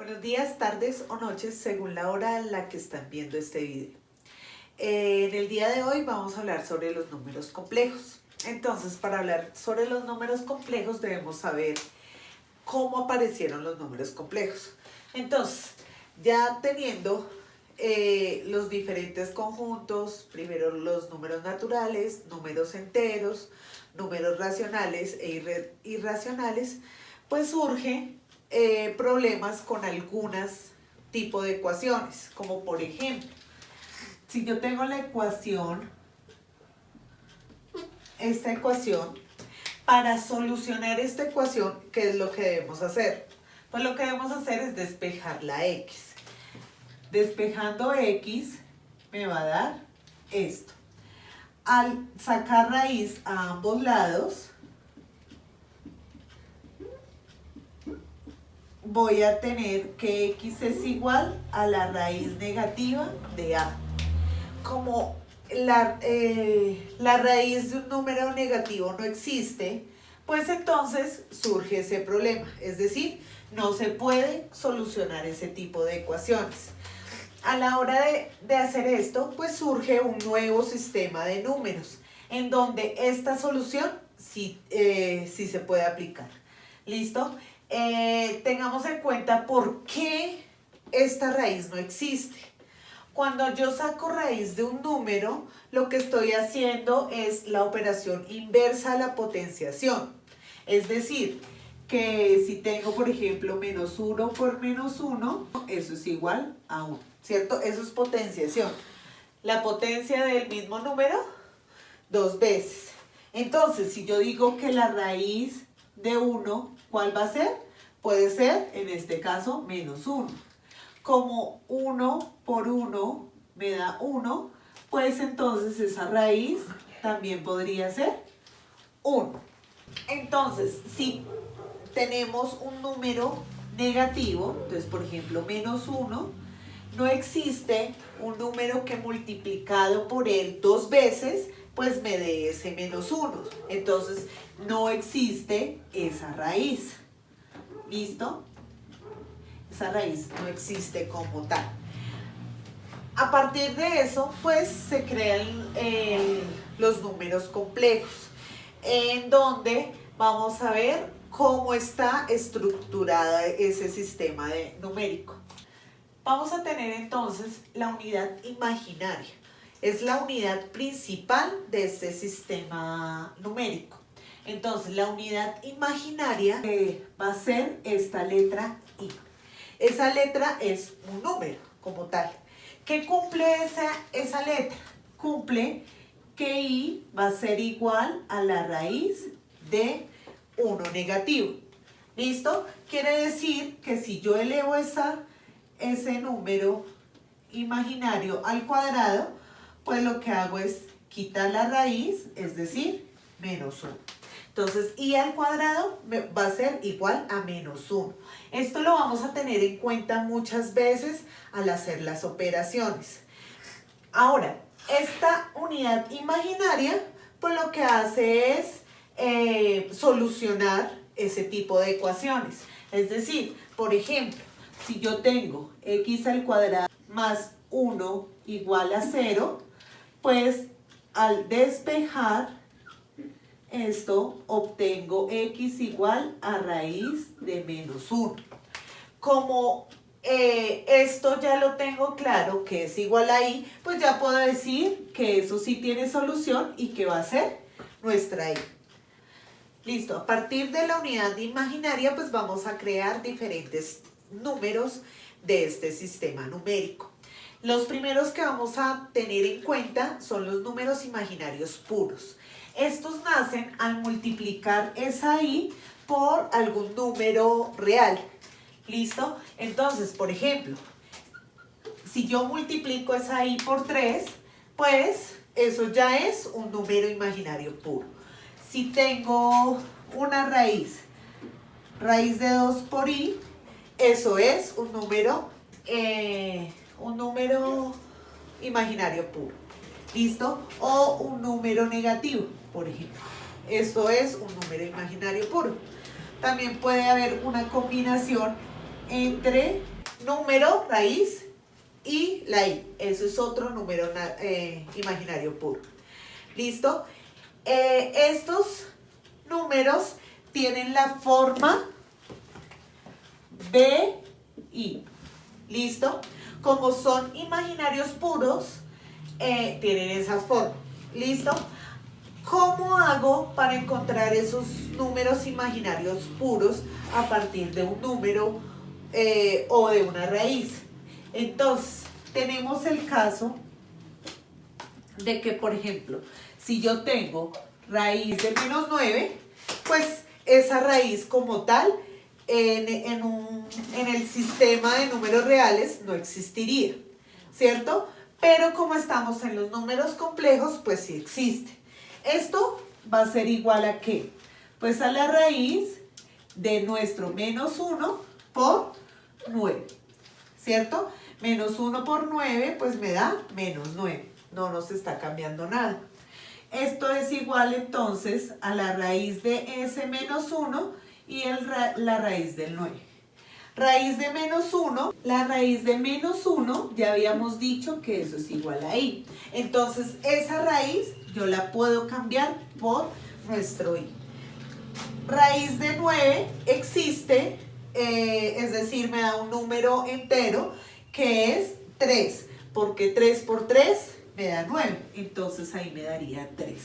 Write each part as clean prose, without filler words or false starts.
Buenos días, tardes o noches, según la hora en la que están viendo este video. En el día de hoy vamos a hablar sobre los números complejos. Entonces, para hablar sobre los números complejos debemos saber cómo aparecieron los números complejos. Entonces, ya teniendo los diferentes conjuntos, primero los números naturales, números enteros, números racionales e irracionales, pues surge problemas con algunas tipos de ecuaciones, como por ejemplo, si yo tengo la ecuación, esta ecuación, para solucionar esta ecuación, ¿qué es lo que debemos hacer? Pues lo que debemos hacer es despejar la x. Despejando x me va a dar esto. Al sacar raíz a ambos lados, voy a tener que x es igual a la raíz negativa de a. Como la raíz de un número negativo no existe, pues entonces surge ese problema. Es decir, no se puede solucionar ese tipo de ecuaciones. A la hora de hacer esto, pues surge un nuevo sistema de números, en donde esta solución sí se puede aplicar. ¿Listo? Tengamos en cuenta por qué esta raíz no existe. Cuando yo saco raíz de un número, lo que estoy haciendo es la operación inversa a la potenciación. Es decir, que si tengo, por ejemplo, menos 1 por menos 1, eso es igual a 1, ¿cierto? Eso es potenciación. La potencia del mismo número, dos veces. Entonces, si yo digo que la raíz de 1, ¿cuál va a ser? Puede ser, en este caso, menos 1. Como 1 por 1 me da 1, pues entonces esa raíz también podría ser 1. Entonces, si tenemos un número negativo, entonces por ejemplo menos 1, no existe un número que multiplicado por él dos veces, pues me dé ese menos 1. Entonces no existe esa raíz. ¿Listo? Esa raíz no existe como tal. A partir de eso, pues se crean los números complejos, en donde vamos a ver cómo está estructurada ese sistema numérico. Vamos a tener entonces la unidad imaginaria. Es la unidad principal de este sistema numérico. Entonces, la unidad imaginaria va a ser esta letra I. Esa letra es un número como tal. ¿Qué cumple esa letra? Cumple que I va a ser igual a la raíz de 1 negativo. ¿Listo? Quiere decir que si yo elevo ese número imaginario al cuadrado, pues lo que hago es quitar la raíz, es decir, menos 1. Entonces, I al cuadrado va a ser igual a menos 1. Esto lo vamos a tener en cuenta muchas veces al hacer las operaciones. Ahora, esta unidad imaginaria, pues lo que hace es solucionar ese tipo de ecuaciones. Es decir, por ejemplo, si yo tengo x al cuadrado más 1 igual a 0, pues al despejar esto, obtengo x igual a raíz de menos 1. Como esto ya lo tengo claro que es igual a i, pues ya puedo decir que eso sí tiene solución y que va a ser nuestra i. Listo, a partir de la unidad imaginaria, pues vamos a crear diferentes números de este sistema numérico. Los primeros que vamos a tener en cuenta son los números imaginarios puros. Estos nacen al multiplicar esa i por algún número real. ¿Listo? Entonces, por ejemplo, si yo multiplico esa i por 3, pues eso ya es un número imaginario puro. Si tengo una raíz de 2 por i, eso es un número imaginario puro. ¿Listo? O un número negativo, por ejemplo. Esto es un número imaginario puro. También puede haber una combinación entre número raíz y la i. Eso es otro número imaginario puro. ¿Listo? Estos números tienen la forma BI. ¿Listo? Como son imaginarios puros, tienen esa forma. ¿Listo? ¿Cómo hago para encontrar esos números imaginarios puros a partir de un número o de una raíz? Entonces, tenemos el caso de que, por ejemplo, si yo tengo raíz de menos 9, pues esa raíz como tal en el sistema de números reales no existiría, ¿cierto? Pero como estamos en los números complejos, pues sí existe. Esto va a ser igual a ¿qué? Pues a la raíz de nuestro menos 1 por 9, ¿cierto? Menos 1 por 9, pues me da menos 9. No nos está cambiando nada. Esto es igual entonces a la raíz de ese menos 1 y la raíz del 9. Raíz de menos 1, la raíz de menos 1, ya habíamos dicho que eso es igual a i. Entonces esa raíz yo la puedo cambiar por nuestro i. Raíz de 9 existe, es decir, me da un número entero que es 3, porque 3 por 3 me da 9, entonces ahí me daría 3.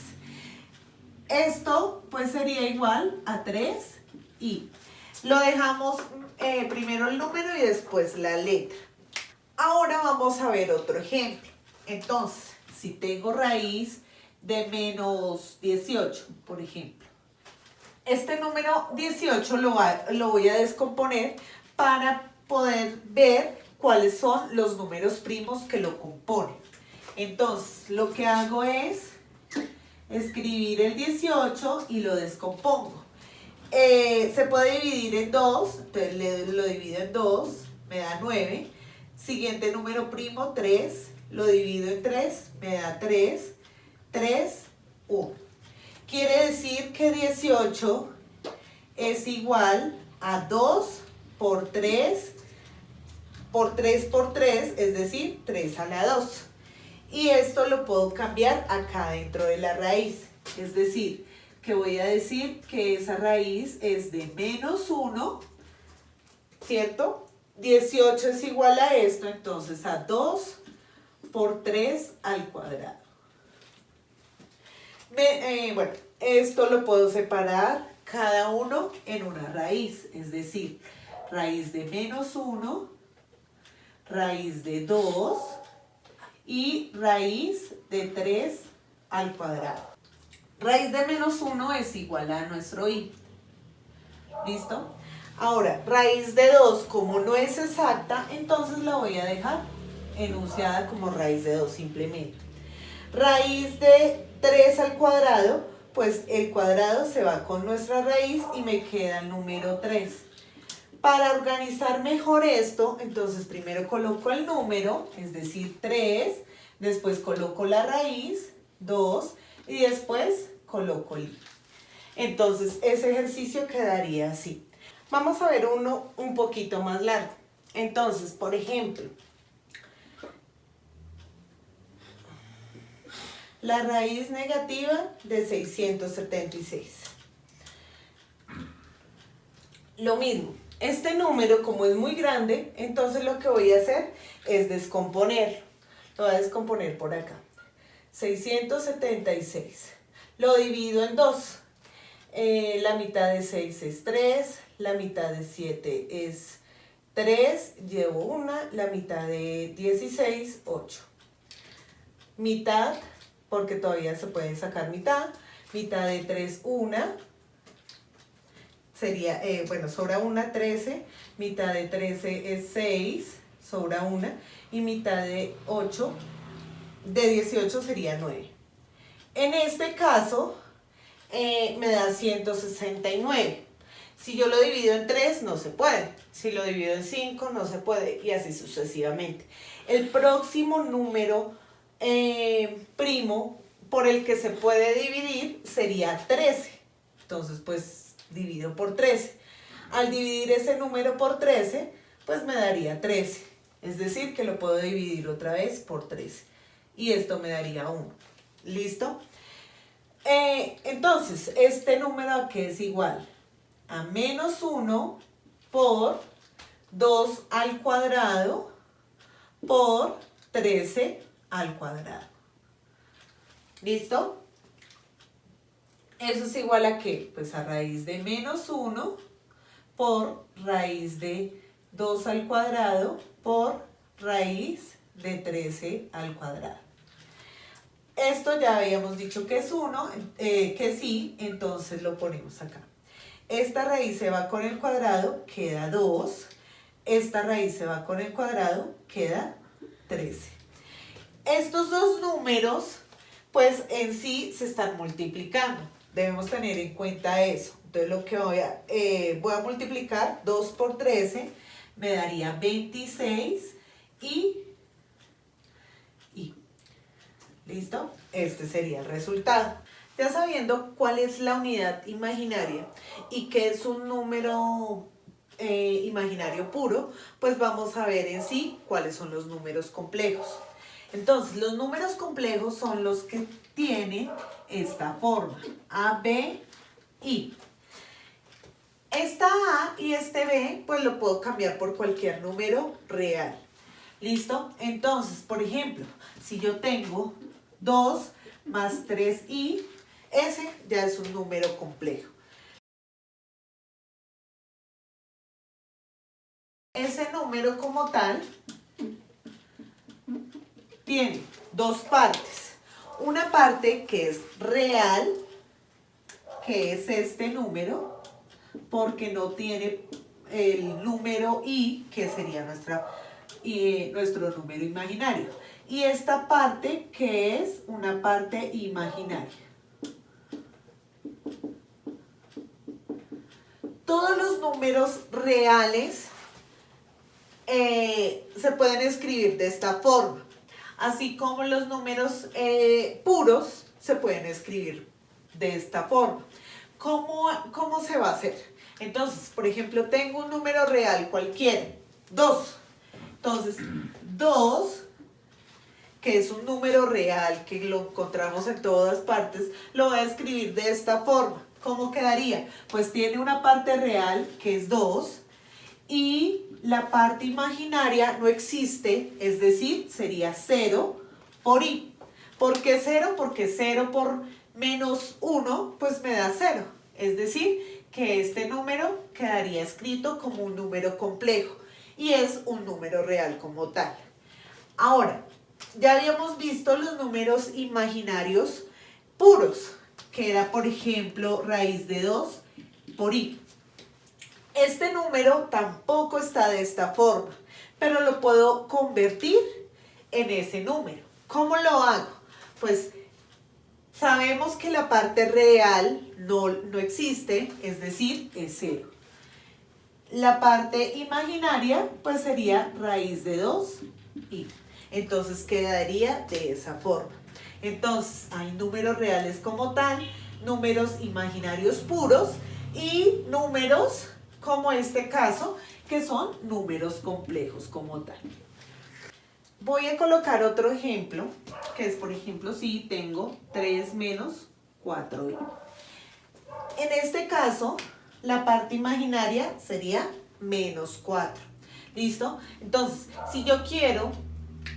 Esto pues sería igual a 3i. Lo dejamos primero el número y después la letra. Ahora vamos a ver otro ejemplo. Entonces, si tengo raíz de menos 18, por ejemplo. Este número 18 lo voy a descomponer para poder ver cuáles son los números primos que lo componen. Entonces, lo que hago es escribir el 18 y lo descompongo. Se puede dividir en 2, entonces lo divido en 2, me da 9. Siguiente número primo, 3, lo divido en 3, me da 3, 3, 1. Quiere decir que 18 es igual a 2 por 3 por 3 por 3, es decir, 3 a la 2. Y esto lo puedo cambiar acá dentro de la raíz, es decir, que voy a decir que esa raíz es de menos 1, ¿cierto? 18 es igual a esto, entonces a 2 por 3 al cuadrado. Bueno, esto lo puedo separar cada uno en una raíz, es decir, raíz de menos 1, raíz de 2 y raíz de 3 al cuadrado. Raíz de menos 1 es igual a nuestro i. ¿Listo? Ahora, raíz de 2, como no es exacta, entonces la voy a dejar enunciada como raíz de 2 simplemente. Raíz de 3 al cuadrado, pues el cuadrado se va con nuestra raíz y me queda el número 3. Para organizar mejor esto, entonces primero coloco el número, es decir, 3, después coloco la raíz, 2, y después coloco el i. Entonces ese ejercicio quedaría así. Vamos a ver uno un poquito más largo. Entonces, por ejemplo, la raíz negativa de 676. Lo mismo, este número como es muy grande, entonces lo que voy a hacer es descomponerlo. Lo voy a descomponer por acá. 676. Lo divido en 2. La mitad de 6 es 3, la mitad de 7 es 3, llevo una, la mitad de 16, 8. Mitad, porque todavía se puede sacar mitad de 3, 1, sería, bueno, sobra una, 13, mitad de 13 es 6, sobra una, y mitad de 8, de 18 sería 9. En este caso, me da 169. Si yo lo divido en 3, no se puede. Si lo divido en 5, no se puede. Y así sucesivamente. El próximo número primo por el que se puede dividir sería 13. Entonces, pues, divido por 13. Al dividir ese número por 13, pues me daría 13. Es decir, que lo puedo dividir otra vez por 13. Y esto me daría 1. ¿Listo? Entonces, este número ¿a qué es igual? A menos 1 por 2 al cuadrado por 13 al cuadrado. ¿Listo? ¿Eso es igual a qué? Pues a raíz de menos 1 por raíz de 2 al cuadrado por raíz de 13 al cuadrado. Esto ya habíamos dicho que es 1, que sí, entonces lo ponemos acá. Esta raíz se va con el cuadrado, queda 2. Esta raíz se va con el cuadrado, queda 13. Estos dos números, pues en sí se están multiplicando. Debemos tener en cuenta eso. Entonces lo que voy a multiplicar 2 por 13, me daría 26 y ¿listo? Este sería el resultado. Ya sabiendo cuál es la unidad imaginaria y qué es un número imaginario puro, pues vamos a ver en sí cuáles son los números complejos. Entonces, los números complejos son los que tienen esta forma, A, B, I. Esta A y este B, pues lo puedo cambiar por cualquier número real. ¿Listo? Entonces, por ejemplo, si yo tengo 2 más 3i, ese ya es un número complejo. Ese número como tal tiene dos partes. Una parte que es real, que es este número, porque no tiene el número i, que sería nuestro número imaginario. Y esta parte que es una parte imaginaria. Todos los números reales se pueden escribir de esta forma, así como los números puros se pueden escribir de esta forma. ¿Cómo se va a hacer? Entonces, por ejemplo, tengo un número real cualquiera, 2. Entonces, 2, que es un número real que lo encontramos en todas partes, lo voy a escribir de esta forma. ¿Cómo quedaría? Pues tiene una parte real que es 2 y la parte imaginaria no existe, es decir, sería 0 por i. ¿Por qué 0? Porque 0 por menos 1 pues me da 0. Es decir, que este número quedaría escrito como un número complejo y es un número real como tal. Ahora, ya habíamos visto los números imaginarios puros, que era, por ejemplo, raíz de 2 por i. Este número tampoco está de esta forma, pero lo puedo convertir en ese número. ¿Cómo lo hago? Pues sabemos que la parte real no existe, es decir, es 0. La parte imaginaria pues sería raíz de 2i. Entonces quedaría de esa forma. Entonces hay números reales como tal, números imaginarios puros y números como este caso, que son números complejos como tal. Voy a colocar otro ejemplo, que es por ejemplo si tengo 3 menos 4i. En este caso, la parte imaginaria sería menos 4. ¿Listo? Entonces, si yo quiero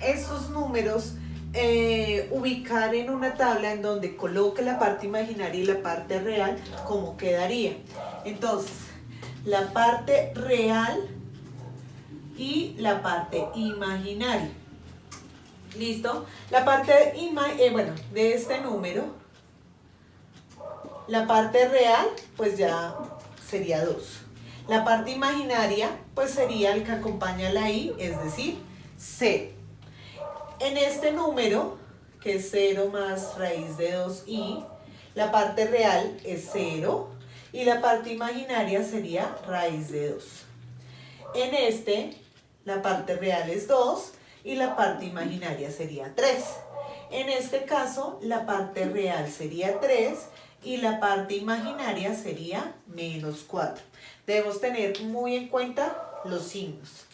estos números ubicar en una tabla en donde coloque la parte imaginaria y la parte real, ¿cómo quedaría? Entonces, la parte real y la parte imaginaria. ¿Listo? La parte de este número, la parte real pues ya sería 2. La parte imaginaria pues sería el que acompaña a la i, es decir, 0. En este número, que es 0 más raíz de 2i, la parte real es 0 y la parte imaginaria sería raíz de 2. En este, la parte real es 2 y la parte imaginaria sería 3. En este caso, la parte real sería 3 y la parte imaginaria sería menos 4. Debemos tener muy en cuenta los signos.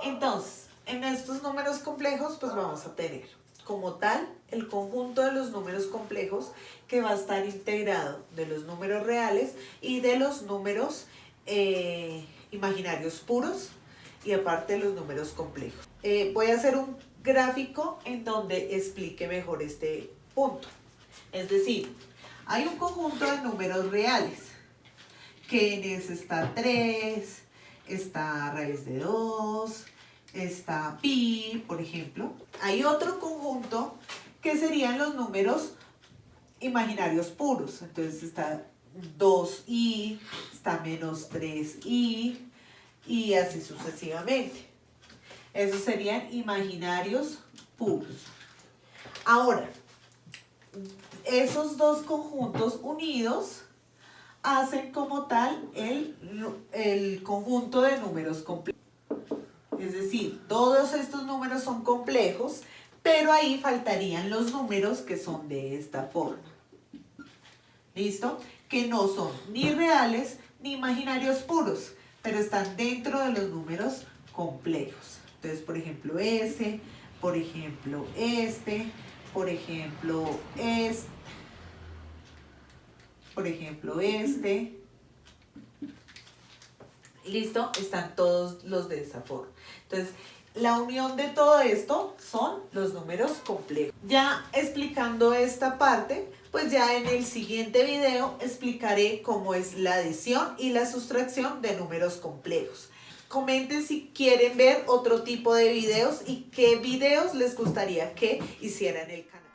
Entonces, en estos números complejos, pues vamos a tener como tal el conjunto de los números complejos que va a estar integrado de los números reales y de los números imaginarios puros y aparte de los números complejos. Voy a hacer un gráfico en donde explique mejor este punto. Es decir, hay un conjunto de números reales, que en ese está 3, está raíz de 2, está pi, por ejemplo. Hay otro conjunto que serían los números imaginarios puros. Entonces está 2i, está menos 3i y así sucesivamente. Esos serían imaginarios puros. Ahora, esos dos conjuntos unidos hacen como tal el conjunto de números complejos. Es decir, todos estos números son complejos, pero ahí faltarían los números que son de esta forma. ¿Listo? Que no son ni reales ni imaginarios puros, pero están dentro de los números complejos. Entonces, por ejemplo, ese, por ejemplo, este, por ejemplo, este, por ejemplo, este. ¿Listo? Están todos los de esa forma. Entonces, la unión de todo esto son los números complejos. Ya explicando esta parte, pues ya en el siguiente video explicaré cómo es la adición y la sustracción de números complejos. Comenten si quieren ver otro tipo de videos y qué videos les gustaría que hiciera en el canal.